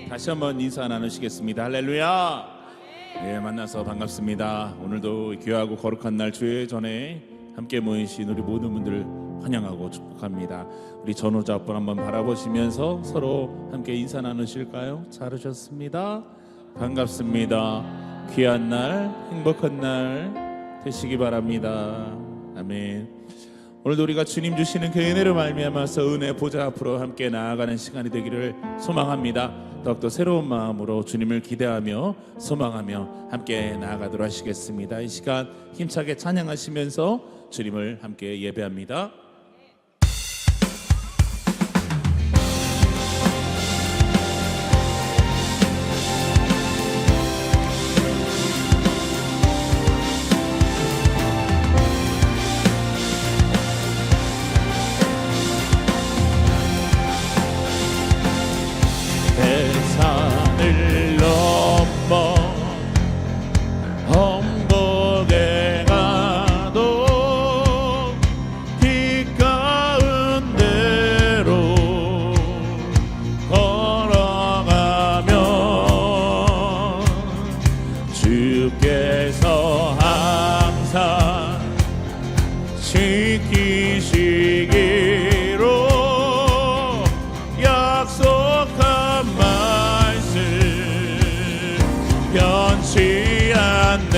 다시 한번 인사 나누시겠습니다. 할렐루야. 예, 만나서 반갑습니다. 오늘도 귀하고 거룩한 날 주의 전에 함께 모이신 우리 모든 분들 환영하고 축복합니다. 우리 전호자 분 한번 바라보시면서 서로 함께 인사 나누실까요? 잘 오셨습니다. 반갑습니다. 귀한 날, 행복한 날 되시기 바랍니다. 아멘. 오늘도 우리가 주님 주시는 그 은혜로 말미암아서 은혜 보좌 앞으로 함께 나아가는 시간이 되기를 소망합니다. 더욱더 새로운 마음으로 주님을 기대하며 소망하며 함께 나아가도록 하시겠습니다. 이 시간 힘차게 찬양하시면서 주님을 함께 예배합니다. 산을 넘어 험곡에 가도 길 가운데로 걸어가면 주께서 항상 지키시기로 약속한 말씀 변치 않네.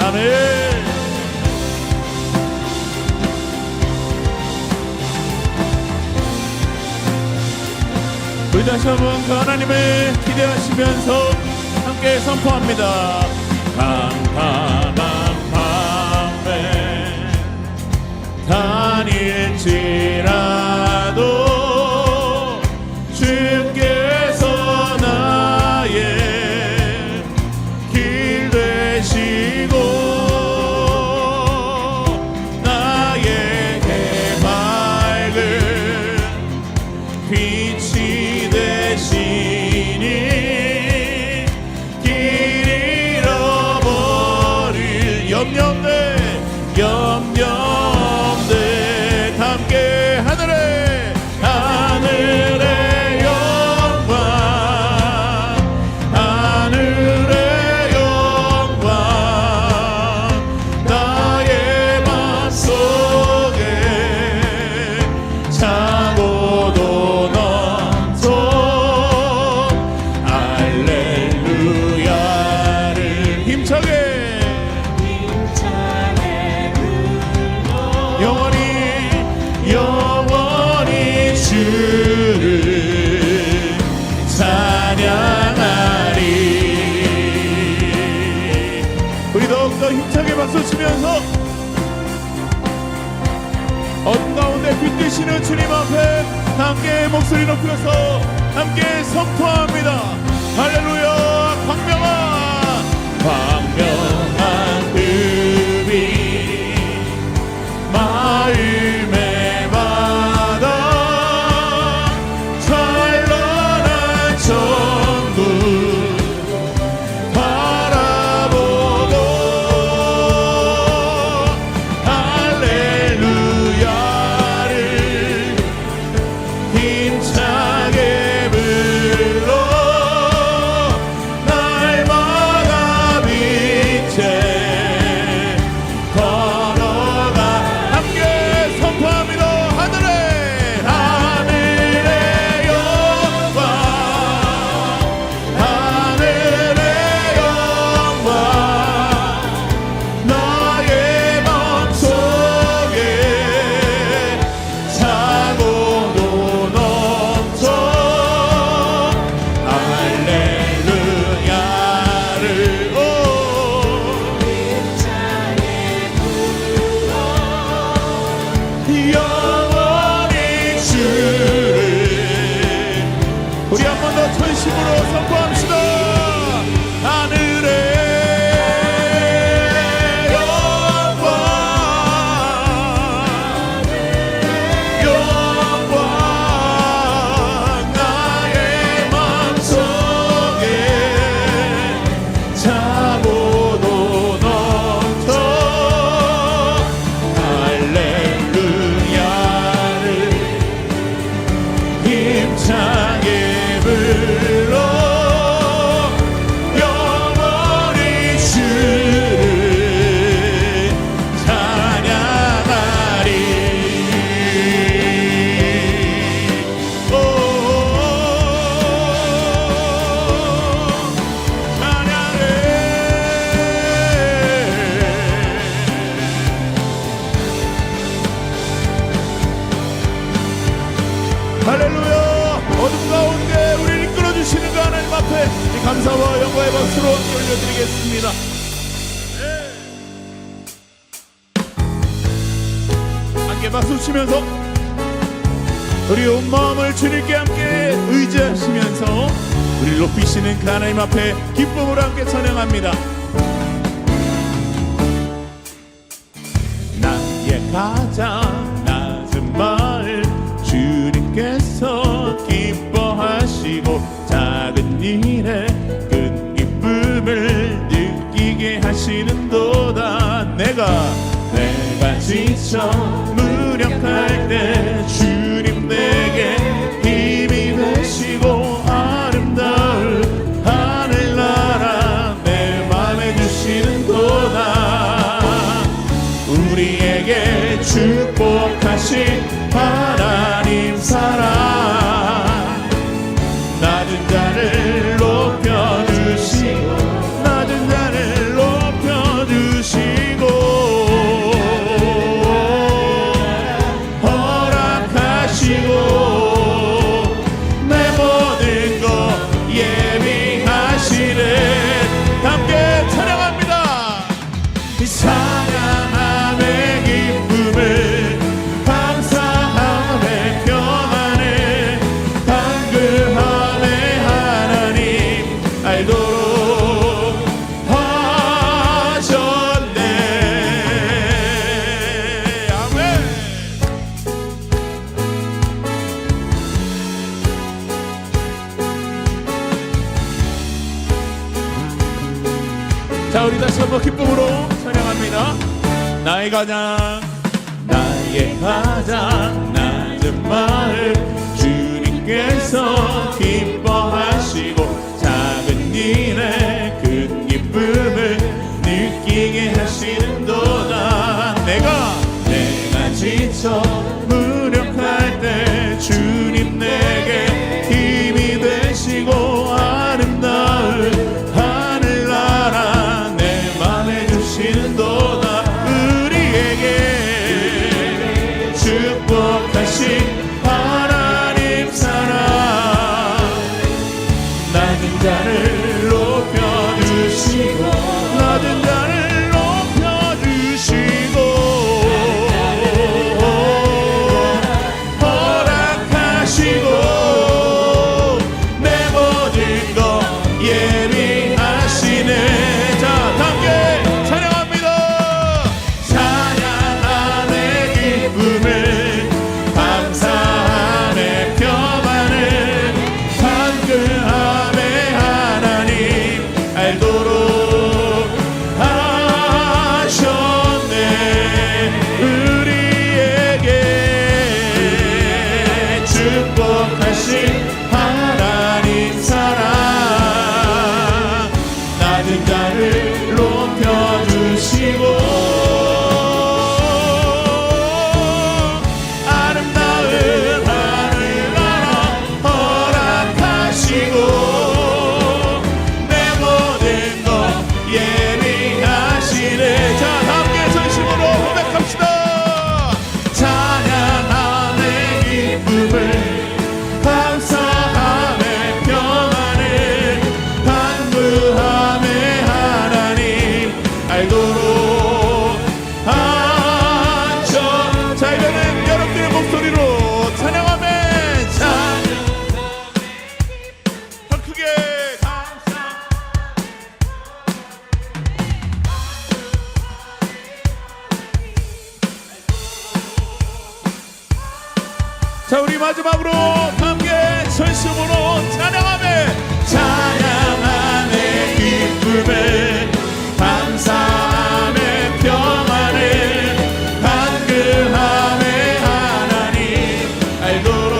아멘. 우리 다시 한번 그 하나님을 기대하시면서 함께 선포합니다. 캄캄한 밤에 다닐지라도 주께서 나의 길 되시고 나에게 밝은 빛이 되시니 길 잃어버릴 염려없네 함께 하늘의 영광 하늘의 영광 나의 맘속에 차고도 넘쳐 할렐루야를 힘차게 영원히 주를 찬양하리. 우리 더욱더 힘차게 박수 치면서 어둠 가운데 빛되시는 주님 앞에 함께 목소리 높여서 함께 선포합니다. 할렐루야. 광명한 그 빛 마음의 바다 찬란한 천국 바라보고 할렐루야를 힘차게 불러 날마다 빛을 힘차게 불러 영원히 주를 찬양하리. 할렐루야. 어둠 가운데 우리를 이끌어주시는 그 하나님 앞에 감사와 영광의 박수로 올려드리겠습니다. 함께 박수 치면서 우리 온 마음을 주님께 함께 의지하시면서 우리를 높이시는 그 하나님 앞에 기쁨으로 함께 찬양합니다. 나의 가장 낮은 마을 주님께서 기뻐하시고 작은 일에 큰 기쁨을 느끼게 하시는도다. 내가 지쳐 무력할 때 주님 내게 힘이 되시고 아름다운 하늘나라 내 맘에 주시는도다. 우리에게 축복하신 하나님 사랑 낮은 자를 높여주시고 낮은 자를 높여주시고 허락하시고 내 모든 것 예비하시네. 함께 찬양합니다. 찬양함의 기쁨을 감사함의 평안을 간구함의 하나님 알도록 하셨네. 아멘. 자, 우리 다시 한번 기쁨으로 찬양합니다. 나의 가장 낮은 마음 주님께서 기뻐하시고 작은 일에 큰 기쁨을 느끼게 하시는도다. 내가 지쳐 무력할 때 주님 내게 힘이 되시고 아름다운 하늘나라 내 맘에 주시는도다. 우리에게 축복하신 하나님 사랑 낮은 자를 높여주시고 낮은 자를 높여주시고 허락하시고 내 모든 것 예비하시네. 자, 함께 찬양합니다. 찬양함의 기쁨을 감사함의 평안을 간구함의 하나님 알도록 하셨네. 우리에게 축복하신 하나님 사랑 낮은 자를 높여주시고 아름다운 하늘나라 허락하시고 내 모든 것 예비하시네. 자, 함께 전심으로 고백합시다. 찬양함의 기쁨을 감사함의 평안을 간구함의 하나님 알도록 하셔. 자, 이번엔 여러분들의 목소리로 찬양하며 더 크게 감사. 자, 우리 마지막으로 함께 전심으로 찬양하며 찬양함의 기쁨을 감사함의 평안을 간구함의 하나님 알도록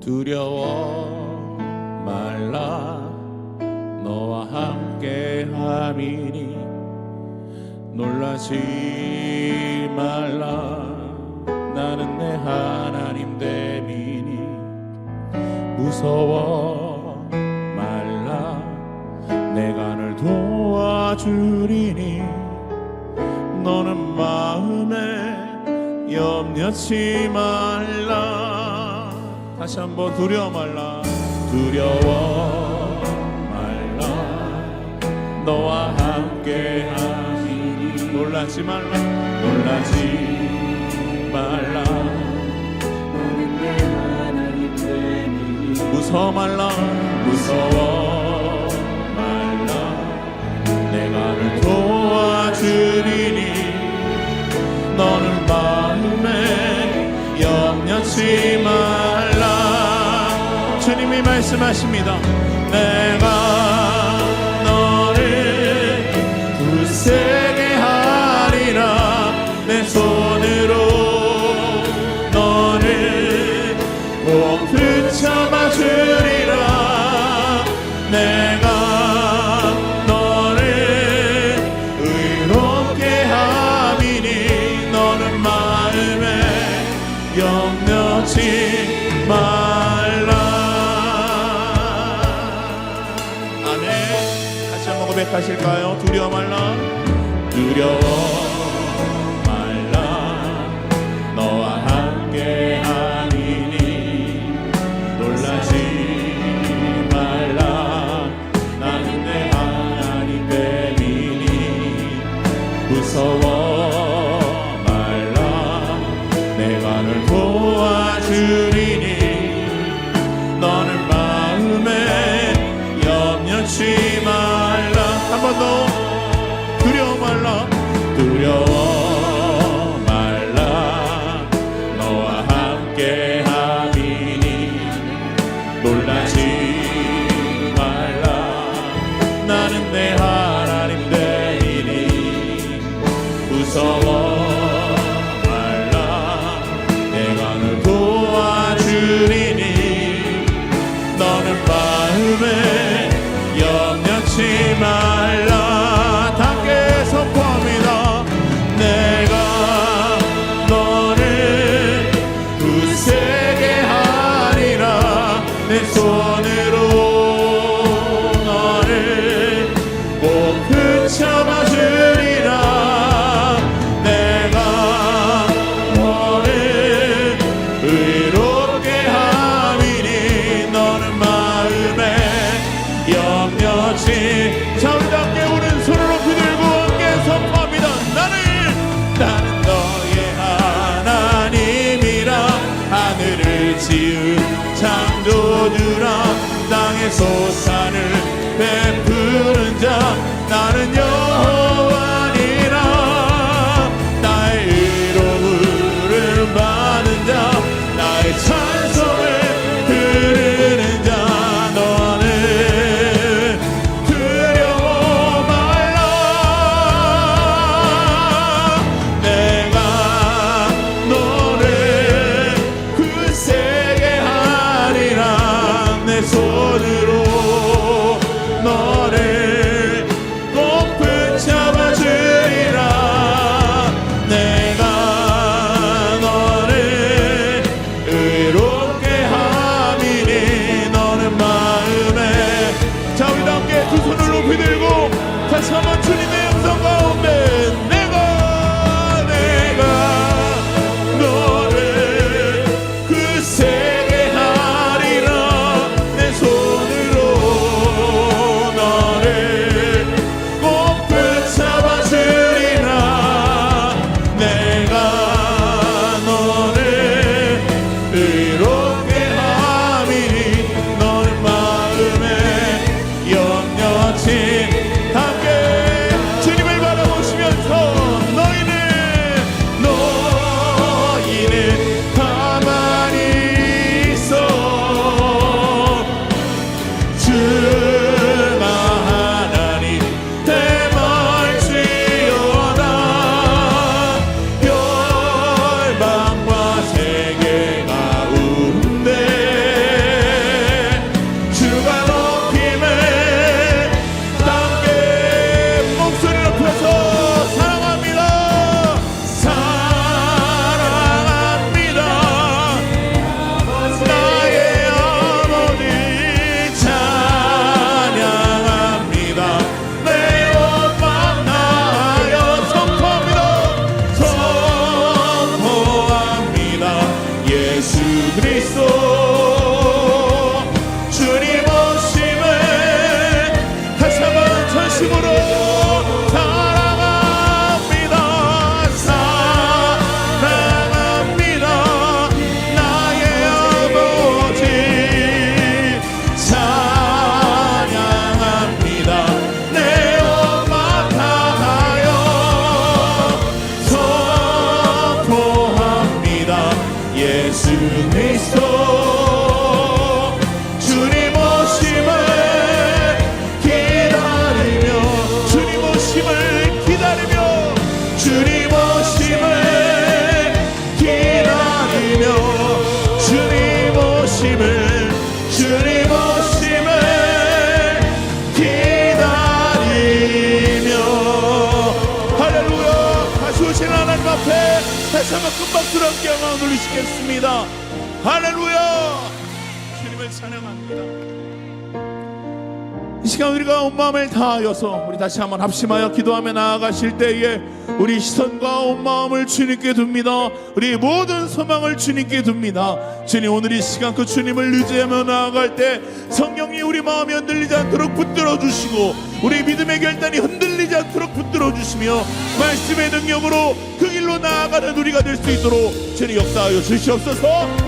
두려워 말라 너와 함께 함이니 놀라지 말라 나는 내 하나님 됨이니 무서워 말라 내가 널 도와주리니 너는 마음에 염려치 말라. 다시 한번 두려워 말라 두려워 말라 너와 함께 하시니 놀라지 말라 놀라지 말라 너는 내 하나님 되니 무서워 말라 무서워 말라 내가 널 도와주리니 너는 마음에 염려치 말라. 주님이 말씀하십니다. 내가 너를 굳세게 하리라 내 손으로 너를 꼭 붙잡아 주리라 내가 너를 의롭게 함이니 너는 마음에 염려치 말라. 아멘. 같이 한번 고백하실까요? 두려워 말라 두려워 말라 너와 함께 하니니 놀라지 말라 나는 내 하나님 됨이니 무서워 말라 내가 널 도와주리니 너는 마음에 염려치 말라. 한 번 더 두려워 말라 두려워 말라 너와 함께 함이니 놀라지 말라 나는 내 하나님 되리니 무서워 말라 내가 널 도와주리니 너는 마음에 염려치 말라. 함께 선포합니다. 내가 너를 굳세게 하리라 내 손으로 너를 꼭 붙잡아 주리라 내가 너를 의롭게 함이니 너는 마음에 염려치 자 우리 함께 오른손을 높이 들고 함께 선포합니다. 나는 너의 하나님이라 하늘을 지은 창조주라 땅의 소산을 베푸는 자 나는 여호와니라 나의 의로움을 받은 자 나의 찬송을 들으는 자 너는 다시 한번 큰 박수로 함께 영광을 올리시겠습니다. 할렐루야. 주님을 찬양합니다. 이 시간 우리가 온 마음을 다하여서 우리 다시 한번 합심하여 기도하며 나아가실 때에 우리 시선과 온 마음을 주님께 둡니다. 우리 모든 소망을 주님께 둡니다. 주님, 오늘 이 시간 그 주님을 의지하며 나아갈 때 성령이 우리 마음이 흔들리지 않도록 붙들어 주시고 우리 믿음의 결단이 흔들리지 않도록 붙들어 주시며 말씀의 능력으로 그 길로 나아가는 우리가 될 수 있도록 주님 역사하여 주시옵소서.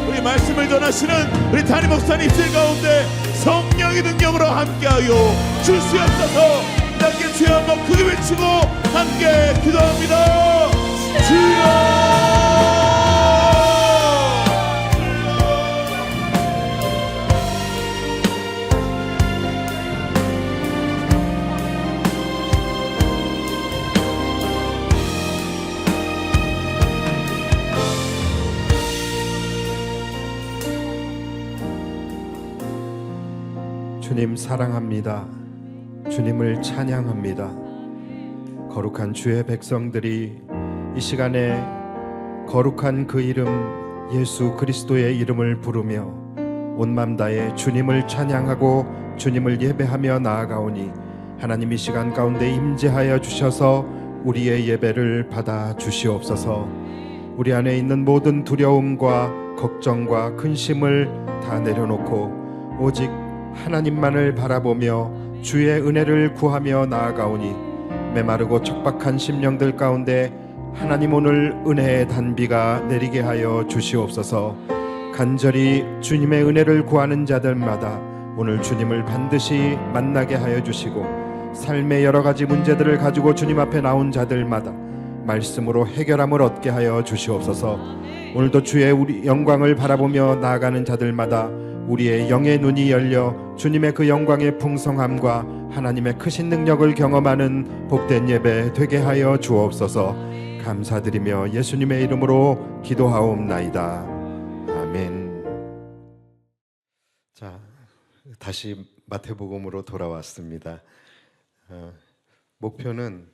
우리 말씀을 전하시는 우리 담임 목사님 들 가운데 성령의 능력으로 함께하여 주시옵소서. 함께 주여 한번 크게 외치고 함께 기도합니다. 주여. 주님 사랑합니다. 주님을 찬양합니다. 거룩한 주의 백성들이 이 시간에 거룩한 그 이름 예수 그리스도의 이름을 부르며 온 맘 다해 주님을 찬양하고 주님을 예배하며 나아가오니 하나님 이 시간 가운데 임재하여 주셔서 우리의 예배를 받아 주시옵소서. 우리 안에 있는 모든 두려움과 걱정과 근심을 다 내려놓고 오직 하나님만을 바라보며 주의 은혜를 구하며 나아가오니 메마르고 척박한 심령들 가운데 하나님 오늘 은혜의 단비가 내리게 하여 주시옵소서. 간절히 주님의 은혜를 구하는 자들마다 오늘 주님을 반드시 만나게 하여 주시고 삶의 여러 가지 문제들을 가지고 주님 앞에 나온 자들마다 말씀으로 해결함을 얻게 하여 주시옵소서. 오늘도 주의 우리 영광을 바라보며 나아가는 자들마다 우리의 영의 눈이 열려 주님의 그 영광의 풍성함과 하나님의 크신 능력을 경험하는 복된 예배 되게 하여 주옵소서. 감사드리며 예수님의 이름으로 기도하옵나이다. 아멘. 자, 다시 마태복음으로 돌아왔습니다. 목표는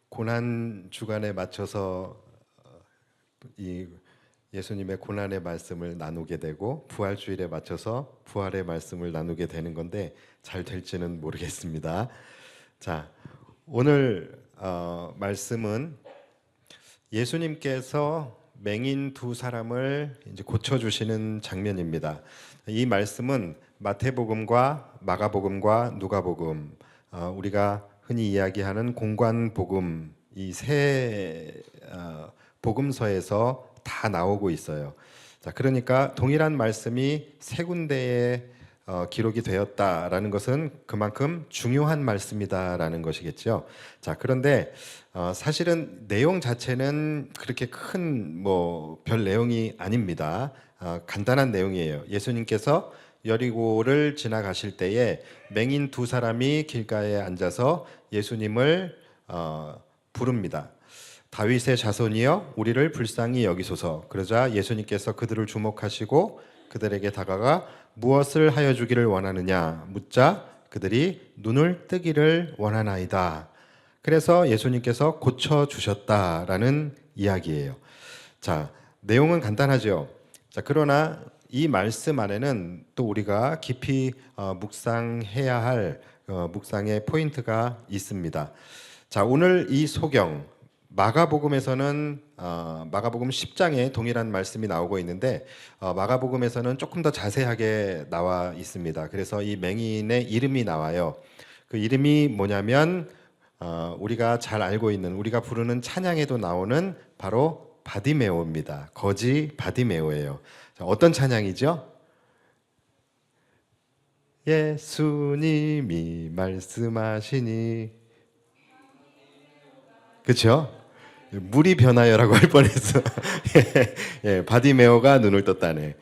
고난 주간에 맞춰서 이 예수님의 고난의 말씀을 나누게 되고 부활주일에 맞춰서 부활의 말씀을 나누게 되는 건데 잘 될지는 모르겠습니다. 자, 오늘 말씀은 예수님께서 맹인 두 사람을 이제 고쳐주시는 장면입니다. 이 말씀은 마태복음과 마가복음과 누가복음, 우리가 흔히 이야기하는 공관복음, 이 세 복음서에서 다 나오고 있어요. 자, 그러니까 동일한 말씀이 세 군데에 기록이 되었다라는 것은 그만큼 중요한 말씀이다라는 것이겠죠. 자, 그런데 사실은 내용 자체는 그렇게 큰 별 내용이 아닙니다. 간단한 내용이에요. 예수님께서 여리고를 지나가실 때에 맹인 두 사람이 길가에 앉아서 예수님을 부릅니다. 다윗의 자손이여 우리를 불쌍히 여기소서. 그러자 예수님께서 그들을 주목하시고 그들에게 다가가 무엇을 하여 주기를 원하느냐 묻자 그들이 눈을 뜨기를 원하나이다. 그래서 예수님께서 고쳐주셨다라는 이야기예요. 자, 내용은 간단하죠. 자, 그러나 이 말씀 안에는 또 우리가 깊이 묵상해야 할 묵상의 포인트가 있습니다. 자, 오늘 이 소경 마가복음에서는 마가복음 10장에 동일한 말씀이 나오고 있는데 마가복음에서는 조금 더 자세하게 나와 있습니다. 그래서 이 맹인의 이름이 나와요. 그 이름이 뭐냐면 우리가 잘 알고 있는 우리가 부르는 찬양에도 나오는 바로 바디메오입니다. 거지 바디메오예요. 자, 어떤 찬양이죠? 예수님이 말씀하시니, 그렇죠? 물이 변하여라고 할 뻔했어. 예, 바디메오가 눈을 떴다네.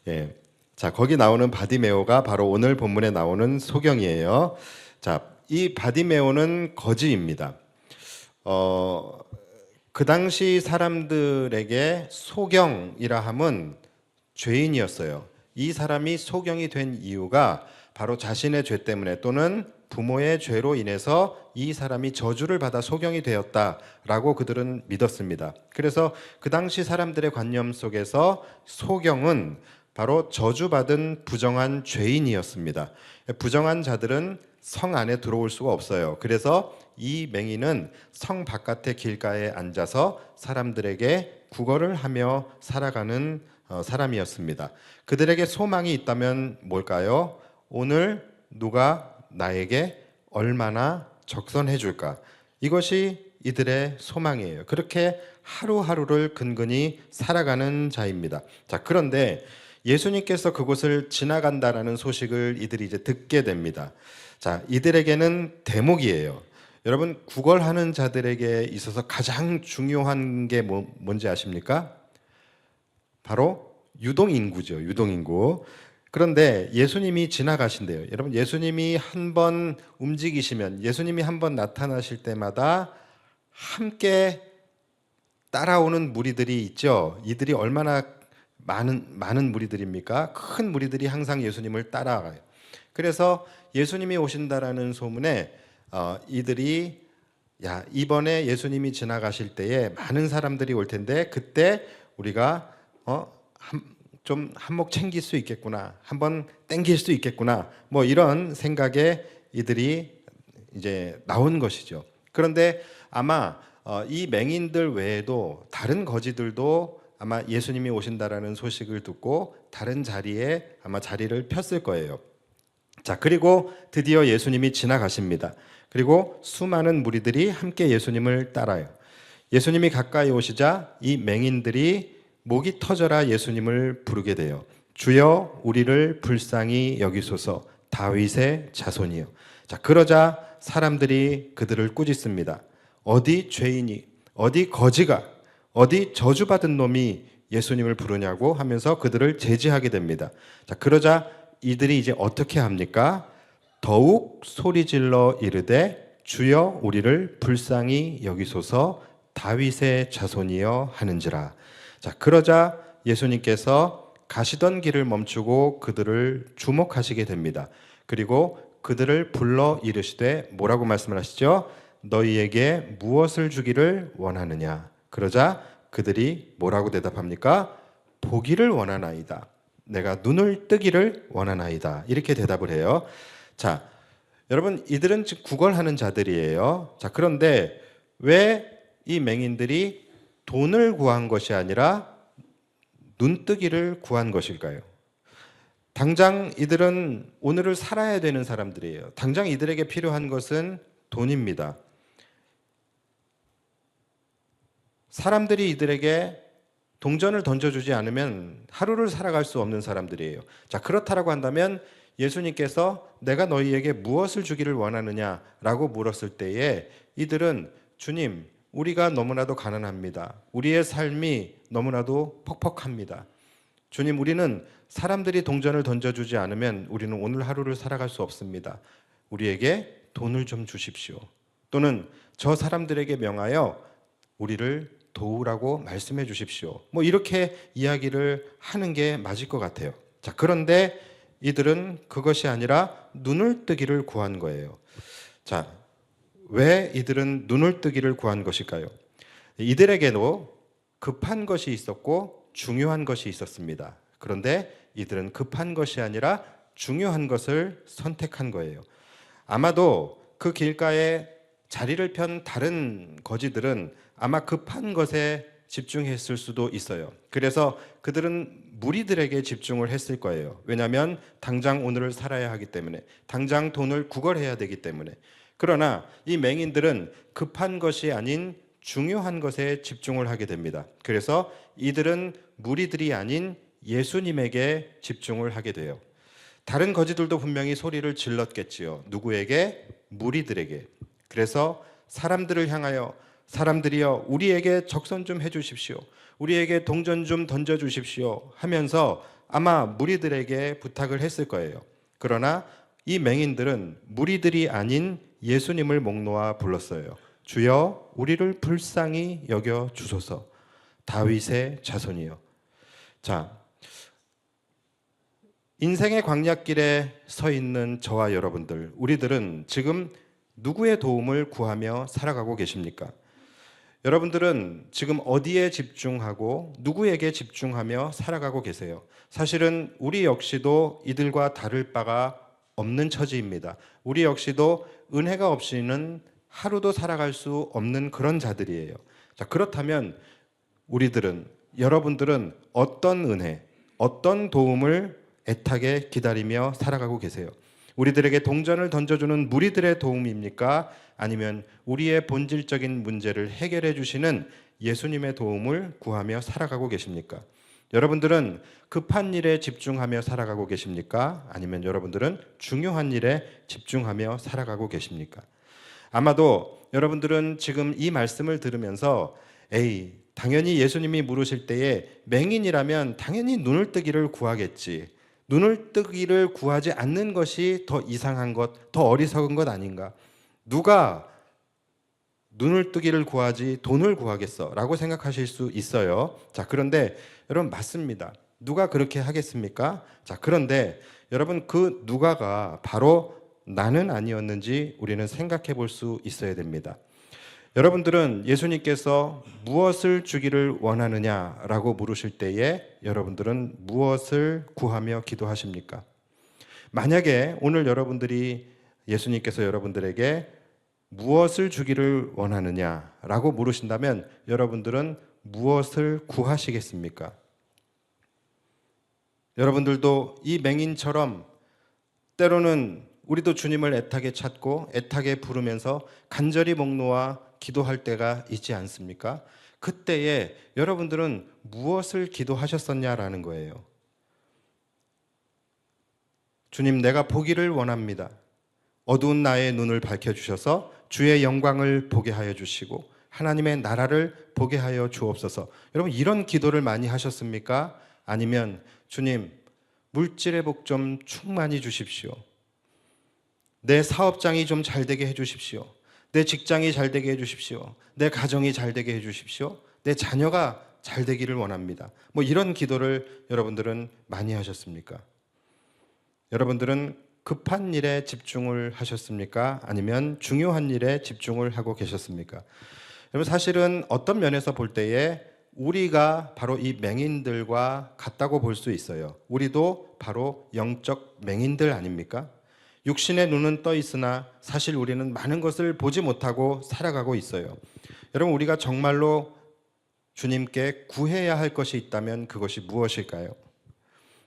예, 자, 거기 나오는 바디메오가 바로 오늘 본문에 나오는 소경이에요. 자, 이 바디메오는 거지입니다. 그 당시 사람들에게 소경이라 함은 죄인이었어요. 이 사람이 소경이 된 이유가 바로 자신의 죄 때문에 또는 부모의 죄로 인해서 이 사람이 저주를 받아 소경이 되었다라고 그들은 믿었습니다. 그래서 그 당시 사람들의 관념 속에서 소경은 바로 저주받은 부정한 죄인이었습니다. 부정한 자들은 성 안에 들어올 수가 없어요. 그래서 이 맹인은 성 바깥의 길가에 앉아서 사람들에게 구걸을 하며 살아가는 사람이었습니다. 그들에게 소망이 있다면 뭘까요? 오늘 누가 나에게 얼마나 적선해 줄까? 이것이 이들의 소망이에요. 그렇게 하루하루를 근근히 살아가는 자입니다. 자, 그런데 예수님께서 그곳을 지나간다라는 소식을 이들이 이제 듣게 됩니다. 자, 이들에게는 대목이에요. 여러분, 구걸하는 자들에게 있어서 가장 중요한 게 뭔지 아십니까? 바로 유동인구죠. 유동인구. 그런데 예수님이 지나가신대요. 여러분, 예수님이 한 번 움직이시면, 예수님이 한 번 나타나실 때마다 함께 따라오는 무리들이 있죠. 이들이 얼마나 많은 무리들입니까? 큰 무리들이 항상 예수님을 따라가요. 그래서 예수님이 오신다라는 소문에 이들이 이번에 예수님이 지나가실 때에 많은 사람들이 올 텐데 그때 우리가 좀 한몫 챙길 수 있겠구나, 한번 땡길 수 있겠구나, 뭐 이런 생각에 이들이 이제 나온 것이죠. 그런데 아마 이 맹인들 외에도 다른 거지들도 아마 예수님이 오신다라는 소식을 듣고 다른 자리에 아마 자리를 폈을 거예요. 자, 그리고 드디어 예수님이 지나가십니다. 그리고 수많은 무리들이 함께 예수님을 따라요. 예수님이 가까이 오시자 이 맹인들이 목이 터져라 예수님을 부르게 돼요. 주여 우리를 불쌍히 여기소서, 다윗의 자손이요. 자, 그러자 사람들이 그들을 꾸짖습니다. 어디 죄인이, 어디 거지가, 어디 저주받은 놈이 예수님을 부르냐고 하면서 그들을 제지하게 됩니다. 자, 그러자 이들이 이제 어떻게 합니까? 더욱 소리질러 이르되 주여 우리를 불쌍히 여기소서, 다윗의 자손이여 하는지라. 자, 그러자 예수님께서 가시던 길을 멈추고 그들을 주목하시게 됩니다. 그리고 그들을 불러 이르시되 뭐라고 말씀을 하시죠? 너희에게 무엇을 주기를 원하느냐? 그러자 그들이 뭐라고 대답합니까? 보기를 원하나이다. 내가 눈을 뜨기를 원하나이다. 이렇게 대답을 해요. 자, 여러분, 이들은 즉 구걸하는 자들이에요. 자, 그런데 왜 이 맹인들이 돈을 구한 것이 아니라 눈뜨기를 구한 것일까요? 당장 이들은 오늘을 살아야 되는 사람들이에요. 당장 이들에게 필요한 것은 돈입니다. 사람들이 이들에게 동전을 던져주지 않으면 하루를 살아갈 수 없는 사람들이에요. 자, 그렇다라고 한다면 예수님께서 내가 너희에게 무엇을 주기를 원하느냐라고 물었을 때에 이들은 주님, 우리가 너무나도 가난합니다. 우리의 삶이 너무나도 퍽퍽합니다. 주님, 우리는 사람들이 동전을 던져주지 않으면 우리는 오늘 하루를 살아갈 수 없습니다. 우리에게 돈을 좀 주십시오. 또는 저 사람들에게 명하여 우리를 도우라고 말씀해 주십시오. 뭐 이렇게 이야기를 하는 게 맞을 것 같아요. 자, 그런데 이들은 그것이 아니라 눈을 뜨기를 구한 거예요. 자, 왜 이들은 눈을 뜨기를 구한 것일까요? 이들에게도 급한 것이 있었고 중요한 것이 있었습니다. 그런데 이들은 급한 것이 아니라 중요한 것을 선택한 거예요. 아마도 그 길가에 자리를 편 다른 거지들은 아마 급한 것에 집중했을 수도 있어요. 그래서 그들은 무리들에게 집중을 했을 거예요. 왜냐하면 당장 오늘을 살아야 하기 때문에, 당장 돈을 구걸해야 되기 때문에. 그러나 이 맹인들은 급한 것이 아닌 중요한 것에 집중을 하게 됩니다. 그래서 이들은 무리들이 아닌 예수님에게 집중을 하게 돼요. 다른 거지들도 분명히 소리를 질렀겠지요. 누구에게? 무리들에게. 그래서 사람들을 향하여 사람들이여 우리에게 적선 좀 해주십시오. 우리에게 동전 좀 던져주십시오 하면서 아마 무리들에게 부탁을 했을 거예요. 그러나 이 맹인들은 무리들이 아닌 예수님을 목 놓아 불렀어요. 주여 우리를 불쌍히 여겨 주소서, 다윗의 자손이여. 자, 인생의 광야길에 서 있는 저와 여러분들, 우리들은 지금 누구의 도움을 구하며 살아가고 계십니까? 여러분들은 지금 어디에 집중하고 누구에게 집중하며 살아가고 계세요? 사실은 우리 역시도 이들과 다를 바가 없는 처지입니다. 우리 역시도 은혜가 없이는 하루도 살아갈 수 없는 그런 자들이에요. 자, 그렇다면 우리들은, 여러분들은 어떤 은혜, 어떤 도움을 애타게 기다리며 살아가고 계세요? 우리들에게 동전을 던져주는 무리들의 도움입니까? 아니면 우리의 본질적인 문제를 해결해 주시는 예수님의 도움을 구하며 살아가고 계십니까? 여러분들은 급한 일에 집중하며 살아가고 계십니까? 아니면 여러분들은 중요한 일에 집중하며 살아가고 계십니까? 아마도 여러분들은 지금 이 말씀을 들으면서 당연히 예수님이 물으실 때에 맹인이라면 당연히 눈을 뜨기를 구하겠지. 눈을 뜨기를 구하지 않는 것이 더 이상한 것, 더 어리석은 것 아닌가? 누가 눈을 뜨기를 구하지 돈을 구하겠어? 라고 생각하실 수 있어요. 자, 그런데 여러분, 맞습니다. 누가 그렇게 하겠습니까? 자, 그런데 여러분, 그 누가가 바로 나는 아니었는지 우리는 생각해 볼 수 있어야 됩니다. 여러분들은 예수님께서 무엇을 주기를 원하느냐라고 물으실 때에 여러분들은 무엇을 구하며 기도하십니까? 만약에 오늘 여러분들이 예수님께서 여러분들에게 무엇을 주기를 원하느냐라고 물으신다면 여러분들은 무엇을 구하시겠습니까? 여러분들도 이 맹인처럼 때로는 우리도 주님을 애타게 찾고 애타게 부르면서 간절히 목 놓아 기도할 때가 있지 않습니까? 그때에 여러분들은 무엇을 기도하셨었냐라는 거예요. 주님, 내가 보기를 원합니다. 어두운 나의 눈을 밝혀주셔서 주의 영광을 보게 하여 주시고 하나님의 나라를 보게 하여 주옵소서. 여러분, 이런 기도를 많이 하셨습니까? 아니면 주님, 물질의 복 좀 충만히 주십시오. 내 사업장이 좀 잘 되게 해주십시오. 내 직장이 잘 되게 해주십시오. 내 가정이 잘 되게 해주십시오. 내 자녀가 잘 되기를 원합니다. 뭐 이런 기도를 여러분들은 많이 하셨습니까? 여러분들은 급한 일에 집중을 하셨습니까? 아니면 중요한 일에 집중을 하고 계셨습니까? 여러분, 사실은 어떤 면에서 볼 때에 우리가 바로 이 맹인들과 같다고 볼 수 있어요. 우리도 바로 영적 맹인들 아닙니까? 육신의 눈은 떠 있으나 사실 우리는 많은 것을 보지 못하고 살아가고 있어요. 여러분, 우리가 정말로 주님께 구해야 할 것이 있다면 그것이 무엇일까요?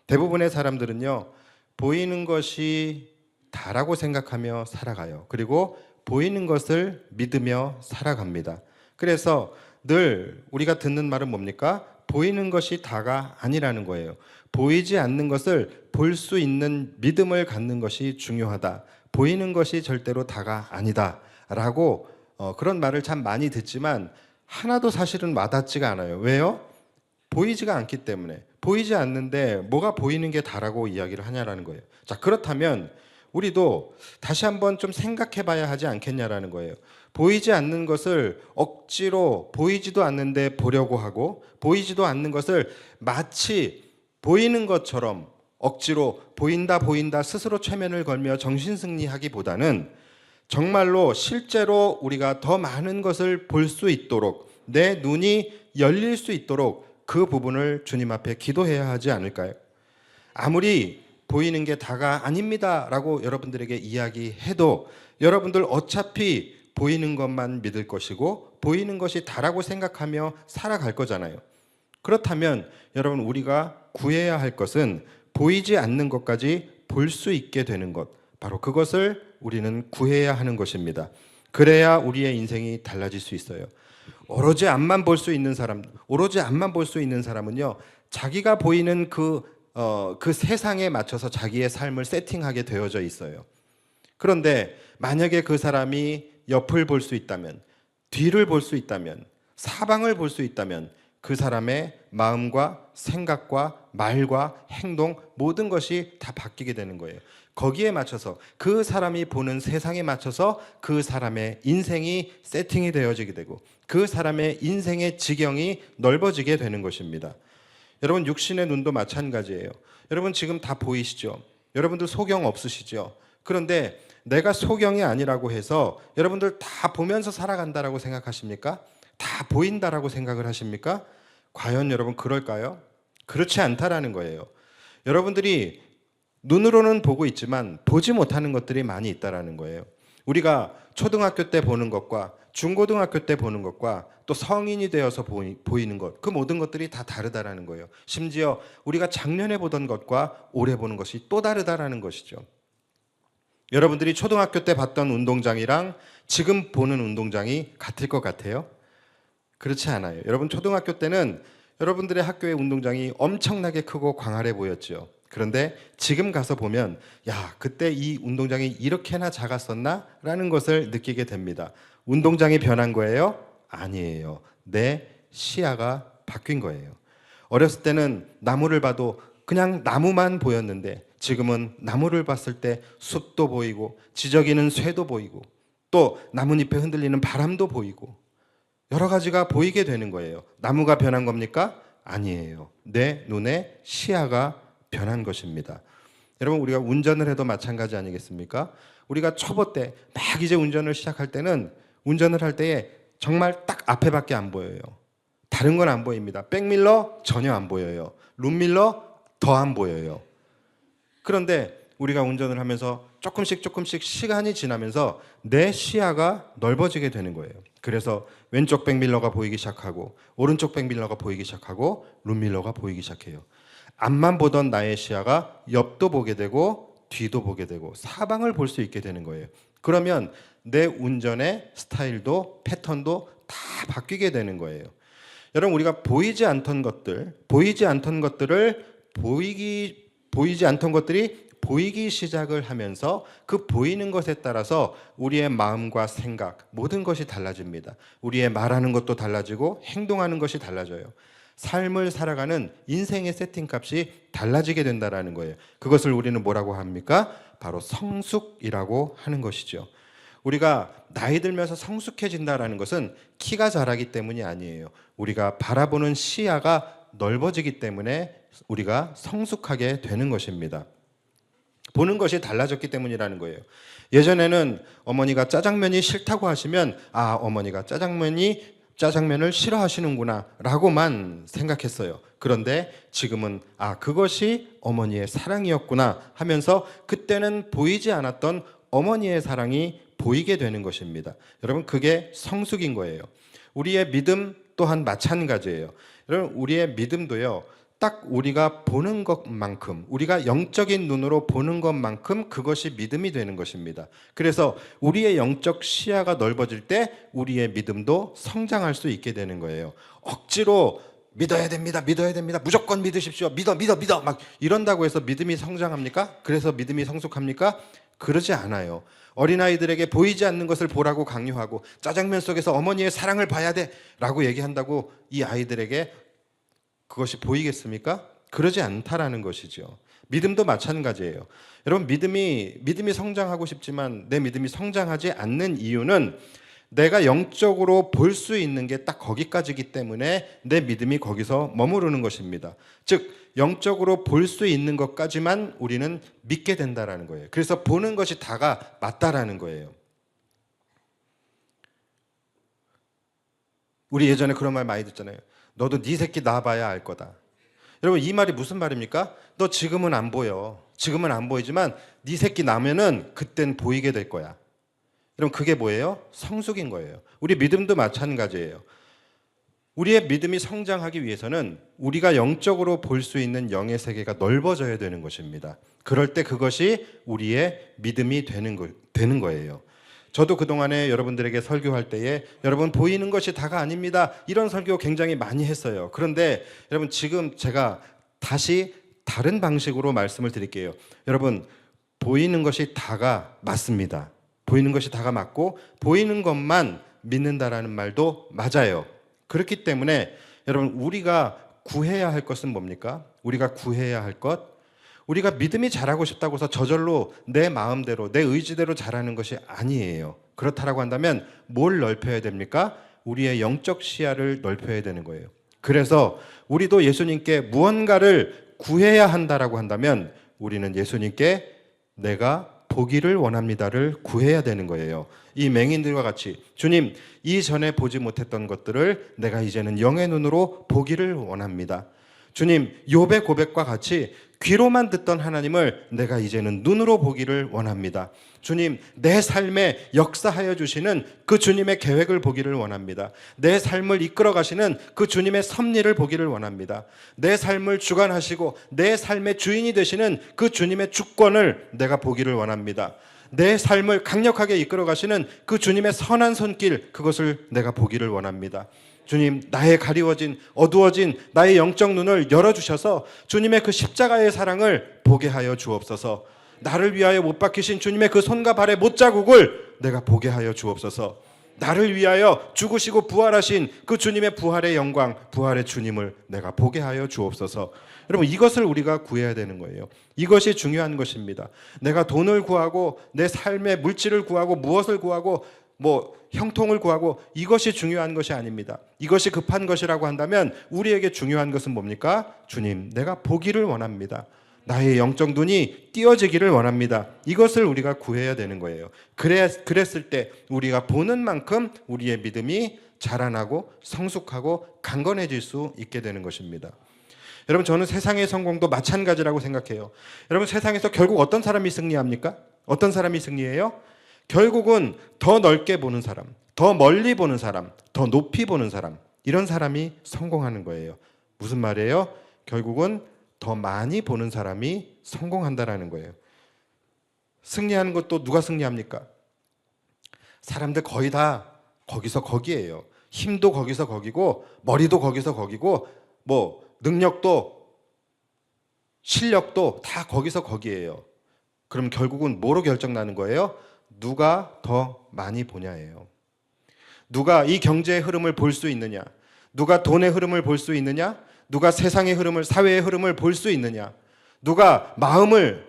대부분의 사람들은요, 보이는 것이 다라고 생각하며 살아가요. 그리고 보이는 것을 믿으며 살아갑니다. 그래서 늘 우리가 듣는 말은 뭡니까? 보이는 것이 다가 아니라는 거예요. 보이지 않는 것을 볼 수 있는 믿음을 갖는 것이 중요하다. 보이는 것이 절대로 다가 아니다. 라고 그런 말을 참 많이 듣지만 하나도 사실은 와닿지가 않아요. 왜요? 보이지가 않기 때문에. 보이지 않는데 뭐가 보이는 게 다라고 이야기를 하냐라는 거예요. 자, 그렇다면 우리도 다시 한번 좀 생각해 봐야 하지 않겠냐라는 거예요. 보이지 않는 것을 억지로 보이지도 않는데 보려고 하고 보이지도 않는 것을 마치 보이는 것처럼 억지로 보인다 보인다 스스로 최면을 걸며 정신승리하기보다는 정말로 실제로 우리가 더 많은 것을 볼 수 있도록 내 눈이 열릴 수 있도록 그 부분을 주님 앞에 기도해야 하지 않을까요? 아무리 보이는 게 다가 아닙니다 라고 여러분들에게 이야기해도 여러분들 어차피 보이는 것만 믿을 것이고 보이는 것이 다라고 생각하며 살아갈 거잖아요. 그렇다면 여러분, 우리가 구해야 할 것은 보이지 않는 것까지 볼 수 있게 되는 것, 바로 그것을 우리는 구해야 하는 것입니다. 그래야 우리의 인생이 달라질 수 있어요. 오로지 앞만 볼 수 있는 사람, 오로지 앞만 볼 수 있는 사람은요, 자기가 보이는 그 세상에 맞춰서 자기의 삶을 세팅하게 되어져 있어요. 그런데 만약에 그 사람이 옆을 볼 수 있다면, 뒤를 볼 수 있다면, 사방을 볼 수 있다면 그 사람의 마음과 생각과 말과 행동 모든 것이 다 바뀌게 되는 거예요. 거기에 맞춰서 그 사람이 보는 세상에 맞춰서 그 사람의 인생이 세팅이 되어지게 되고 그 사람의 인생의 지경이 넓어지게 되는 것입니다. 여러분 육신의 눈도 마찬가지예요. 여러분 지금 다 보이시죠? 여러분들 소경 없으시죠? 그런데 내가 소경이 아니라고 해서 여러분들 다 보면서 살아간다라고 생각하십니까? 다 보인다라고 생각을 하십니까? 과연 여러분 그럴까요? 그렇지 않다라는 거예요. 여러분들이 눈으로는 보고 있지만 보지 못하는 것들이 많이 있다라는 거예요. 우리가 초등학교 때 보는 것과 중고등학교 때 보는 것과 또 성인이 되어서 보이는 것, 그 모든 것들이 다 다르다라는 거예요. 심지어 우리가 작년에 보던 것과 올해 보는 것이 또 다르다라는 것이죠. 여러분들이 초등학교 때 봤던 운동장이랑 지금 보는 운동장이 같을 것 같아요? 그렇지 않아요. 여러분 초등학교 때는 여러분들의 학교의 운동장이 엄청나게 크고 광활해 보였죠. 그런데 지금 가서 보면 야, 그때 이 운동장이 이렇게나 작았었나? 라는 것을 느끼게 됩니다. 운동장이 변한 거예요? 아니에요. 내 시야가 바뀐 거예요. 어렸을 때는 나무를 봐도 그냥 나무만 보였는데 지금은 나무를 봤을 때 숲도 보이고 지저귀는 쇠도 보이고 또 나뭇잎에 흔들리는 바람도 보이고 여러 가지가 보이게 되는 거예요. 나무가 변한 겁니까? 아니에요. 내 눈의 시야가 변한 것입니다. 여러분 우리가 운전을 해도 마찬가지 아니겠습니까? 우리가 초보 때 막 이제 운전을 시작할 때는 운전을 할 때에 정말 딱 앞에밖에 안 보여요. 다른 건 안 보입니다. 백밀러 전혀 안 보여요. 룸밀러 더 안 보여요. 그런데 우리가 운전을 하면서 조금씩 시간이 지나면서 내 시야가 넓어지게 되는 거예요. 그래서 왼쪽 백밀러가 보이기 시작하고 오른쪽 백밀러가 보이기 시작하고 룸밀러가 보이기 시작해요. 앞만 보던 나의 시야가 옆도 보게 되고 뒤도 보게 되고 사방을 볼 수 있게 되는 거예요. 그러면 내 운전의 스타일도 패턴도 다 바뀌게 되는 거예요. 여러분 우리가 보이지 않던 것들을 보이지 않던 것들이 보이기 시작을 하면서 그 보이는 것에 따라서 우리의 마음과 생각 모든 것이 달라집니다. 우리의 말하는 것도 달라지고 행동하는 것이 달라져요. 삶을 살아가는 인생의 세팅값이 달라지게 된다는 거예요. 그것을 우리는 뭐라고 합니까? 바로 성숙이라고 하는 것이죠. 우리가 나이 들면서 성숙해진다는 것은 키가 자라기 때문이 아니에요. 우리가 바라보는 시야가 넓어지기 때문에 우리가 성숙하게 되는 것입니다. 보는 것이 달라졌기 때문이라는 거예요. 예전에는 어머니가 짜장면이 싫다고 하시면 아, 어머니가 짜장면을 싫어하시는구나 라고만 생각했어요. 그런데 지금은 아, 그것이 어머니의 사랑이었구나 하면서 그때는 보이지 않았던 어머니의 사랑이 보이게 되는 것입니다. 여러분 그게 성숙인 거예요. 우리의 믿음 또한 마찬가지예요. 여러분 우리의 믿음도요, 딱 우리가 보는 것만큼, 우리가 영적인 눈으로 보는 것만큼 그것이 믿음이 되는 것입니다. 그래서 우리의 영적 시야가 넓어질 때 우리의 믿음도 성장할 수 있게 되는 거예요. 억지로 믿어야 됩니다. 무조건 믿으십시오. 믿어. 막 이런다고 해서 믿음이 성장합니까? 그래서 믿음이 성숙합니까? 그러지 않아요. 어린아이들에게 보이지 않는 것을 보라고 강요하고 짜장면 속에서 어머니의 사랑을 봐야 돼 라고 얘기한다고 이 아이들에게 그것이 보이겠습니까? 그러지 않다라는 것이죠. 믿음도 마찬가지예요. 여러분 믿음이 성장하고 싶지만 내 믿음이 성장하지 않는 이유는 내가 영적으로 볼 수 있는 게 딱 거기까지이기 때문에 내 믿음이 거기서 머무르는 것입니다. 즉 영적으로 볼 수 있는 것까지만 우리는 믿게 된다라는 거예요. 그래서 보는 것이 다가 맞다라는 거예요. 우리 예전에 그런 말 많이 듣잖아요. 너도 네 새끼 낳아봐야 알 거다. 여러분 이 말이 무슨 말입니까? 너 지금은 안 보여. 지금은 안 보이지만 네 새끼 나면은 그땐 보이게 될 거야. 여러분 그게 뭐예요? 성숙인 거예요. 우리 믿음도 마찬가지예요. 우리의 믿음이 성장하기 위해서는 우리가 영적으로 볼 수 있는 영의 세계가 넓어져야 되는 것입니다. 그럴 때 그것이 우리의 믿음이 되는 거예요. 저도 그동안에 여러분들에게 설교할 때에 여러분 보이는 것이 다가 아닙니다. 이런 설교 굉장히 많이 했어요. 그런데 여러분 지금 제가 다시 다른 방식으로 말씀을 드릴게요. 여러분 보이는 것이 다가 맞습니다. 보이는 것이 다가 맞고 보이는 것만 믿는다라는 말도 맞아요. 그렇기 때문에 여러분 우리가 구해야 할 것은 뭡니까? 우리가 구해야 할 것, 우리가 믿음이 자라고 싶다고 해서 저절로 내 마음대로 내 의지대로 자라는 것이 아니에요. 그렇다라고 한다면 뭘 넓혀야 됩니까? 우리의 영적 시야를 넓혀야 되는 거예요. 그래서 우리도 예수님께 무언가를 구해야 한다라고 한다면 우리는 예수님께 내가 보기를 원합니다를 구해야 되는 거예요. 이 맹인들과 같이 주님, 이전에 보지 못했던 것들을 내가 이제는 영의 눈으로 보기를 원합니다. 주님, 욥의 고백과 같이 귀로만 듣던 하나님을 내가 이제는 눈으로 보기를 원합니다. 주님, 내 삶에 역사하여 주시는 그 주님의 계획을 보기를 원합니다. 내 삶을 이끌어 가시는 그 주님의 섭리를 보기를 원합니다. 내 삶을 주관하시고 내 삶의 주인이 되시는 그 주님의 주권을 내가 보기를 원합니다. 내 삶을 강력하게 이끌어 가시는 그 주님의 선한 손길, 그것을 내가 보기를 원합니다. 주님, 나의 가리워진 어두워진 나의 영적 눈을 열어주셔서 주님의 그 십자가의 사랑을 보게 하여 주옵소서. 나를 위하여 못 박히신 주님의 그 손과 발의 못자국을 내가 보게 하여 주옵소서. 나를 위하여 죽으시고 부활하신 그 주님의 부활의 영광, 부활의 주님을 내가 보게 하여 주옵소서. 여러분, 이것을 우리가 구해야 되는 거예요. 이것이 중요한 것입니다. 내가 돈을 구하고 내 삶의 물질을 구하고 무엇을 구하고 형통을 구하고 이것이 중요한 것이 아닙니다. 이것이 급한 것이라고 한다면 우리에게 중요한 것은 뭡니까? 주님, 내가 보기를 원합니다. 나의 영적 눈이 띄어지기를 원합니다. 이것을 우리가 구해야 되는 거예요. 그랬을 때 우리가 보는 만큼 우리의 믿음이 자라나고 성숙하고 강건해질 수 있게 되는 것입니다. 여러분, 저는 세상의 성공도 마찬가지라고 생각해요. 여러분, 세상에서 결국 어떤 사람이 승리합니까? 어떤 사람이 승리해요? 결국은 더 넓게 보는 사람, 더 멀리 보는 사람, 더 높이 보는 사람, 이런 사람이 성공하는 거예요. 무슨 말이에요? 결국은 더 많이 보는 사람이 성공한다라는 거예요. 승리하는 것도 누가 승리합니까? 사람들 거의 다 거기서 거기예요. 힘도 거기서 거기고 머리도 거기서 거기고 능력도 실력도 다 거기서 거기예요. 그럼 결국은 뭐로 결정나는 거예요? 누가 더 많이 보냐예요. 누가 이 경제의 흐름을 볼 수 있느냐? 누가 돈의 흐름을 볼 수 있느냐? 누가 세상의 흐름을, 사회의 흐름을 볼 수 있느냐? 누가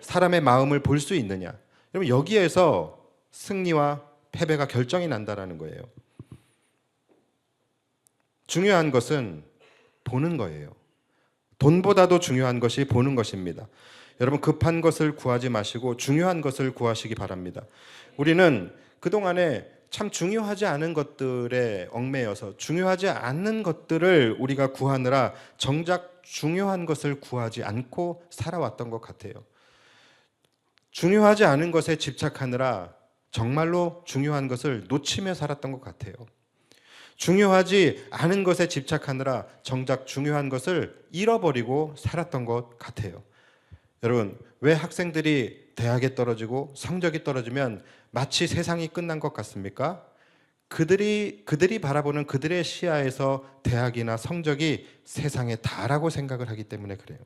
사람의 마음을 볼 수 있느냐? 여러분, 여기에서 승리와 패배가 결정이 난다라는 거예요. 중요한 것은 보는 거예요. 돈보다도 중요한 것이 보는 것입니다. 여러분, 급한 것을 구하지 마시고 중요한 것을 구하시기 바랍니다. 우리는 그동안에 참 중요하지 않은 것들에 얽매여서 중요하지 않는 것들을 우리가 구하느라 정작 중요한 것을 구하지 않고 살아왔던 것 같아요. 중요하지 않은 것에 집착하느라 정말로 중요한 것을 놓치며 살았던 것 같아요. 중요하지 않은 것에 집착하느라 정작 중요한 것을 잃어버리고 살았던 것 같아요. 여러분, 왜 학생들이 대학에 떨어지고 성적이 떨어지면 마치 세상이 끝난 것 같습니까? 그들이 바라보는 그들의 시야에서 대학이나 성적이 세상의 다라고 생각을 하기 때문에 그래요.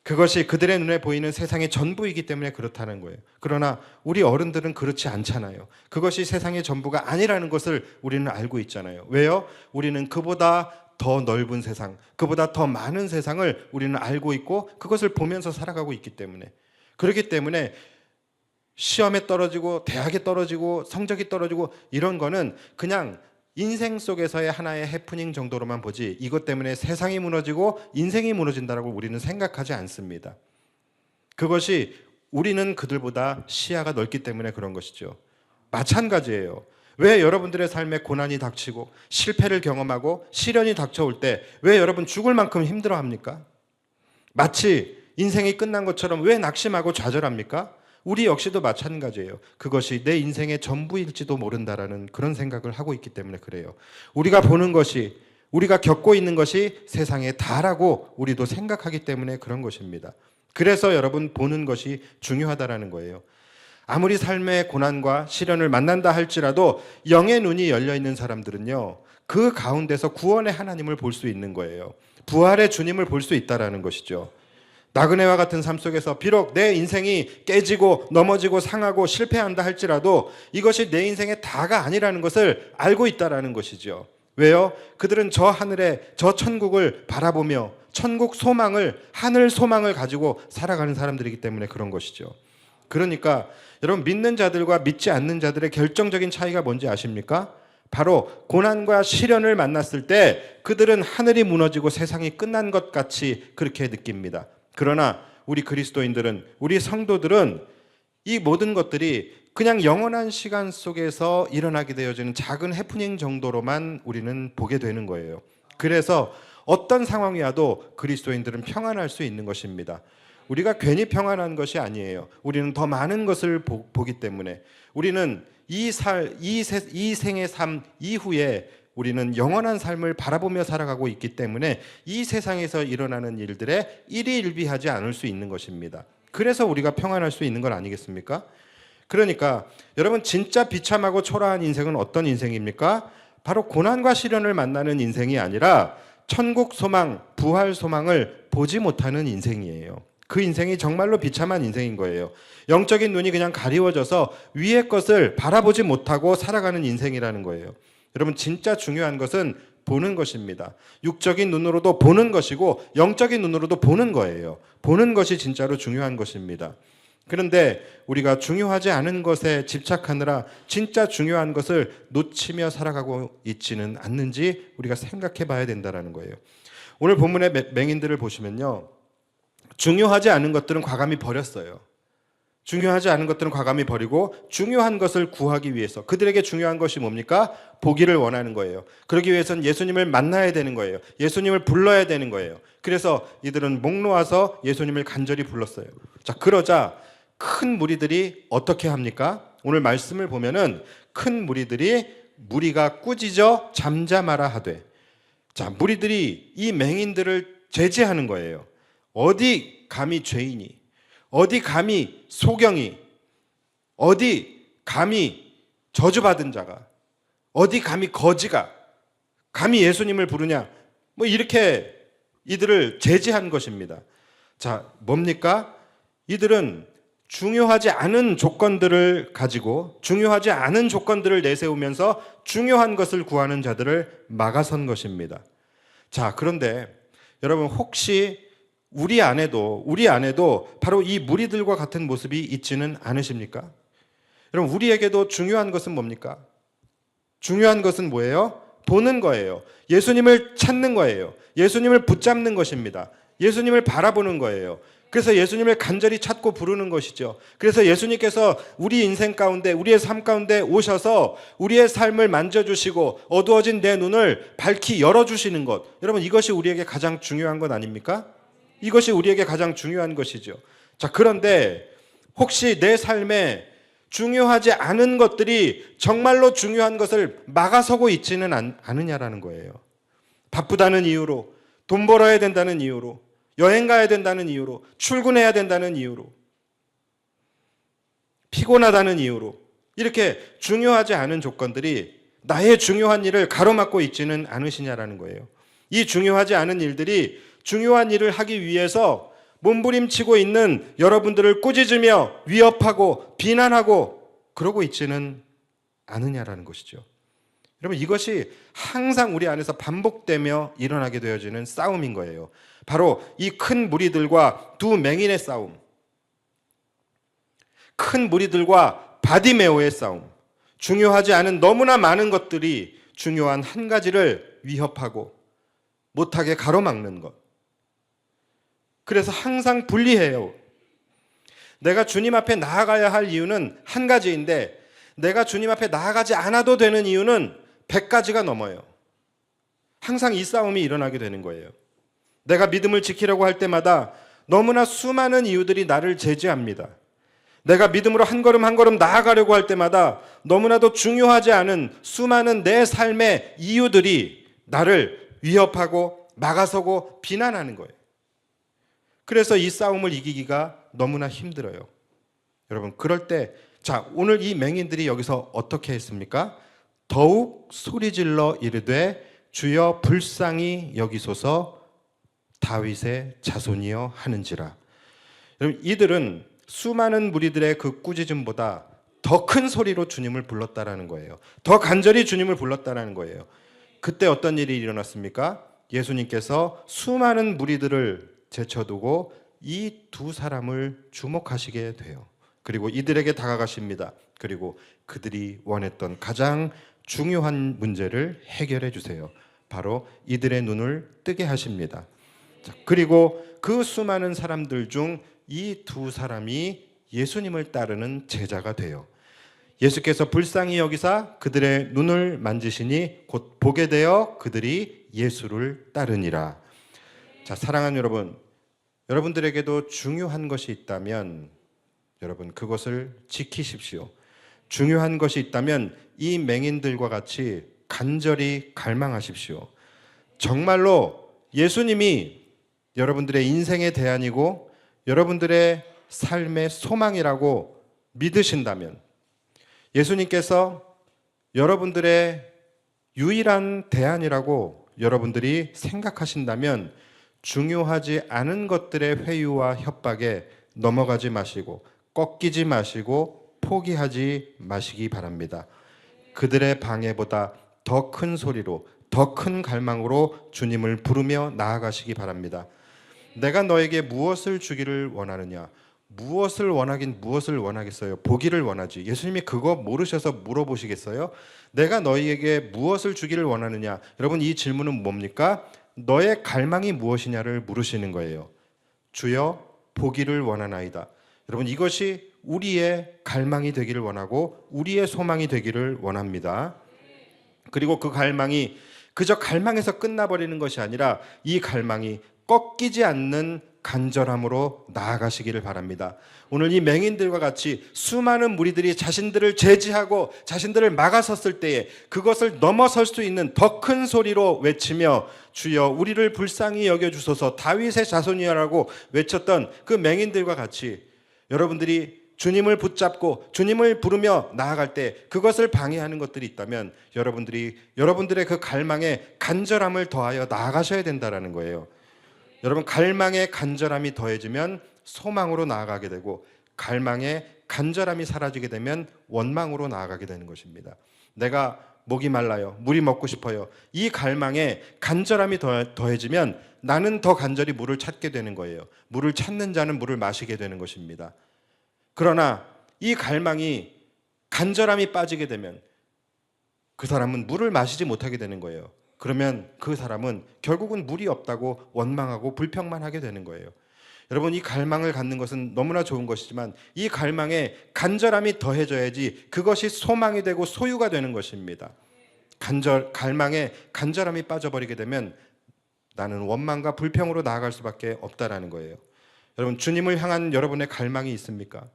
그것이 그들의 눈에 보이는 세상의 전부이기 때문에 그렇다는 거예요. 그러나 우리 어른들은 그렇지 않잖아요. 그것이 세상의 전부가 아니라는 것을 우리는 알고 있잖아요. 왜요? 우리는 그보다 더 넓은 세상, 그보다 더 많은 세상을 우리는 알고 있고 그것을 보면서 살아가고 있기 때문에, 그렇기 때문에 시험에 떨어지고 대학에 떨어지고 성적이 떨어지고 이런 거는 그냥 인생 속에서의 하나의 해프닝 정도로만 보지 이것 때문에 세상이 무너지고 인생이 무너진다고 우리는 생각하지 않습니다. 그것이 우리는 그들보다 시야가 넓기 때문에 그런 것이죠. 마찬가지예요. 왜 여러분들의 삶에 고난이 닥치고 실패를 경험하고 시련이 닥쳐올 때 왜 여러분 죽을 만큼 힘들어합니까? 마치 인생이 끝난 것처럼 왜 낙심하고 좌절합니까? 우리 역시도 마찬가지예요. 그것이 내 인생의 전부일지도 모른다라는 그런 생각을 하고 있기 때문에 그래요. 우리가 보는 것이, 우리가 겪고 있는 것이 세상의 다라고 우리도 생각하기 때문에 그런 것입니다. 그래서 여러분, 보는 것이 중요하다라는 거예요. 아무리 삶의 고난과 시련을 만난다 할지라도 영의 눈이 열려 있는 사람들은요, 그 가운데서 구원의 하나님을 볼 수 있는 거예요. 부활의 주님을 볼 수 있다라는 것이죠. 나그네와 같은 삶 속에서 비록 내 인생이 깨지고 넘어지고 상하고 실패한다 할지라도 이것이 내 인생의 다가 아니라는 것을 알고 있다라는 것이죠. 왜요? 그들은 저 하늘에, 저 천국을 바라보며 천국 소망을, 하늘 소망을 가지고 살아가는 사람들이기 때문에 그런 것이죠. 그러니까 여러분, 믿는 자들과 믿지 않는 자들의 결정적인 차이가 뭔지 아십니까? 바로 고난과 시련을 만났을 때 그들은 하늘이 무너지고 세상이 끝난 것 같이 그렇게 느낍니다. 그러나 우리 그리스도인들은, 우리 성도들은 이 모든 것들이 그냥 영원한 시간 속에서 일어나게 되어지는 작은 해프닝 정도로만 우리는 보게 되는 거예요. 그래서 어떤 상황이 와도 그리스도인들은 평안할 수 있는 것입니다. 우리가 괜히 평안한 것이 아니에요. 우리는 더 많은 것을 보기 때문에, 우리는 이 생의 삶 이후에 우리는 영원한 삶을 바라보며 살아가고 있기 때문에 이 세상에서 일어나는 일들에 일희일비하지 않을 수 있는 것입니다. 그래서 우리가 평안할 수 있는 건 아니겠습니까? 그러니까 여러분, 진짜 비참하고 초라한 인생은 어떤 인생입니까? 바로 고난과 시련을 만나는 인생이 아니라 천국 소망, 부활 소망을 보지 못하는 인생이에요. 그 인생이 정말로 비참한 인생인 거예요. 영적인 눈이 그냥 가리워져서 위의 것을 바라보지 못하고 살아가는 인생이라는 거예요. 여러분, 진짜 중요한 것은 보는 것입니다. 육적인 눈으로도 보는 것이고 영적인 눈으로도 보는 거예요. 보는 것이 진짜로 중요한 것입니다. 그런데 우리가 중요하지 않은 것에 집착하느라 진짜 중요한 것을 놓치며 살아가고 있지는 않는지 우리가 생각해 봐야 된다는 거예요. 오늘 본문의 맹인들을 보시면요, 중요하지 않은 것들은 과감히 버렸어요. 중요하지 않은 것들은 과감히 버리고 중요한 것을 구하기 위해서, 그들에게 중요한 것이 뭡니까? 보기를 원하는 거예요. 그러기 위해서는 예수님을 만나야 되는 거예요. 예수님을 불러야 되는 거예요. 그래서 이들은 목 놓아서 예수님을 간절히 불렀어요. 자, 그러자 큰 무리들이 어떻게 합니까? 오늘 말씀을 보면은 큰 무리가 꾸짖어 잠잠하라 하되, 자, 무리들이 이 맹인들을 제지하는 거예요. 어디 감히 죄인이, 어디 감히 소경이, 어디 감히 저주받은 자가, 어디 감히 거지가 감히 예수님을 부르냐, 뭐 이렇게 이들을 제지한 것입니다. 자, 뭡니까? 이들은 중요하지 않은 조건들을 가지고 중요하지 않은 조건들을 내세우면서 중요한 것을 구하는 자들을 막아선 것입니다. 자, 그런데 여러분, 혹시 우리 안에도 바로 이 무리들과 같은 모습이 있지는 않으십니까? 여러분, 우리에게도 중요한 것은 뭡니까? 중요한 것은 뭐예요? 보는 거예요. 예수님을 찾는 거예요. 예수님을 붙잡는 것입니다. 예수님을 바라보는 거예요. 그래서 예수님을 간절히 찾고 부르는 것이죠. 그래서 예수님께서 우리 인생 가운데, 우리의 삶 가운데 오셔서 우리의 삶을 만져주시고 어두워진 내 눈을 밝히 열어주시는 것, 여러분, 이것이 우리에게 가장 중요한 것 아닙니까? 이것이 우리에게 가장 중요한 것이죠. 자, 그런데 혹시 내 삶에 중요하지 않은 것들이 정말로 중요한 것을 막아서고 있지는 않으냐라는 거예요. 바쁘다는 이유로, 돈 벌어야 된다는 이유로, 여행 가야 된다는 이유로, 출근해야 된다는 이유로, 피곤하다는 이유로, 이렇게 중요하지 않은 조건들이 나의 중요한 일을 가로막고 있지는 않으시냐라는 거예요. 이 중요하지 않은 일들이 중요한 일을 하기 위해서 몸부림치고 있는 여러분들을 꾸짖으며 위협하고 비난하고 그러고 있지는 않으냐라는 것이죠. 여러분, 이것이 항상 우리 안에서 반복되며 일어나게 되어지는 싸움인 거예요. 바로 이 큰 무리들과 두 맹인의 싸움, 큰 무리들과 바디메오의 싸움, 중요하지 않은 너무나 많은 것들이 중요한 한 가지를 위협하고 못하게 가로막는 것. 그래서 항상 분리해요. 내가 주님 앞에 나아가야 할 이유는 한 가지인데 내가 주님 앞에 나아가지 않아도 되는 이유는 100가지가 넘어요. 항상 이 싸움이 일어나게 되는 거예요. 내가 믿음을 지키려고 할 때마다 너무나 수많은 이유들이 나를 제지합니다. 내가 믿음으로 한 걸음 한 걸음 나아가려고 할 때마다 너무나도 중요하지 않은 수많은 내 삶의 이유들이 나를 위협하고 막아서고 비난하는 거예요. 그래서 이 싸움을 이기기가 너무나 힘들어요. 여러분, 그럴 때, 자, 오늘 이 맹인들이 여기서 어떻게 했습니까? 더욱 소리질러 이르되 주여 불쌍히 여기소서 다윗의 자손이여 하는지라. 여러분, 이들은 수많은 무리들의 그 꾸짖음보다 더 큰 소리로 주님을 불렀다라는 거예요. 더 간절히 주님을 불렀다라는 거예요. 그때 어떤 일이 일어났습니까? 예수님께서 수많은 무리들을 제쳐두고 이 두 사람을 주목하시게 돼요. 그리고 이들에게 다가가십니다. 그리고 그들이 원했던 가장 중요한 문제를 해결해 주세요. 바로 이들의 눈을 뜨게 하십니다. 자, 그리고 그 수많은 사람들 중 이 두 사람이 예수님을 따르는 제자가 돼요. 예수께서 불쌍히 여기사 그들의 눈을 만지시니 곧 보게 되어 그들이 예수를 따르니라. 자, 사랑하는 여러분, 여러분들에게도 중요한 것이 있다면 여러분 그것을 지키십시오. 중요한 것이 있다면 이 맹인들과 같이 간절히 갈망하십시오. 정말로 예수님이 여러분들의 인생의 대안이고 여러분들의 삶의 소망이라고 믿으신다면, 예수님께서 여러분들의 유일한 대안이라고 여러분들이 생각하신다면 중요하지 않은 것들의 회유와 협박에 넘어가지 마시고 꺾이지 마시고 포기하지 마시기 바랍니다. 그들의 방해보다 더 큰 소리로, 더 큰 갈망으로 주님을 부르며 나아가시기 바랍니다. 내가 너에게 무엇을 주기를 원하느냐? 무엇을 원하긴 무엇을 원하겠어요? 보기를 원하지. 예수님이 그거 모르셔서 물어보시겠어요? 내가 너희에게 무엇을 주기를 원하느냐? 여러분, 이 질문은 뭡니까? 너의 갈망이 무엇이냐를 물으시는 거예요. 주여, 보기를 원하나이다. 여러분, 이것이 우리의 갈망이 되기를 원하고 우리의 소망이 되기를 원합니다. 그리고 그 갈망이 그저 갈망에서 끝나버리는 것이 아니라 이 갈망이 꺾이지 않는 간절함으로 나아가시기를 바랍니다. 오늘 이 맹인들과 같이 수많은 무리들이 자신들을 제지하고 자신들을 막아섰을 때에 그것을 넘어설 수 있는 더 큰 소리로 외치며 주여 우리를 불쌍히 여겨주소서 다윗의 자손이라고 외쳤던 그 맹인들과 같이 여러분들이 주님을 붙잡고 주님을 부르며 나아갈 때 그것을 방해하는 것들이 있다면 여러분들의 그 갈망에 간절함을 더하여 나아가셔야 된다는 거예요. 여러분, 갈망에 간절함이 더해지면 소망으로 나아가게 되고 갈망에 간절함이 사라지게 되면 원망으로 나아가게 되는 것입니다. 내가 목이 말라요. 물이 먹고 싶어요. 이 갈망에 간절함이 더해지면 나는 더 간절히 물을 찾게 되는 거예요. 물을 찾는 자는 물을 마시게 되는 것입니다. 그러나 이 갈망이 간절함이 빠지게 되면 그 사람은 물을 마시지 못하게 되는 거예요. 그러면 그 사람은 결국은 물이 없다고 원망하고 불평만 하게 되는 거예요. 여러분, 이 갈망을 갖는 것은 너무나 좋은 것이지만 이 갈망에 간절함이 더해져야지 그것이 소망이 되고 소유가 되는 것입니다. 갈망에 간절함이 빠져버리게 되면 나는 원망과 불평으로 나아갈 수밖에 없다라는 거예요. 여러분, 주님을 향한 여러분의 갈망이 있습니까?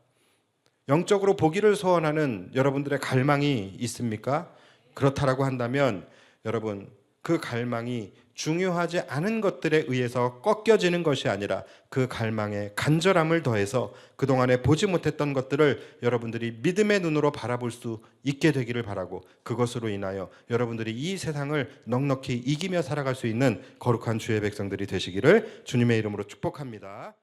영적으로 보기를 소원하는 여러분들의 갈망이 있습니까? 그렇다라고 한다면 여러분, 그 갈망이 중요하지 않은 것들에 의해서 꺾여지는 것이 아니라 그 갈망에 간절함을 더해서 그동안에 보지 못했던 것들을 여러분들이 믿음의 눈으로 바라볼 수 있게 되기를 바라고, 그것으로 인하여 여러분들이 이 세상을 넉넉히 이기며 살아갈 수 있는 거룩한 주의 백성들이 되시기를 주님의 이름으로 축복합니다.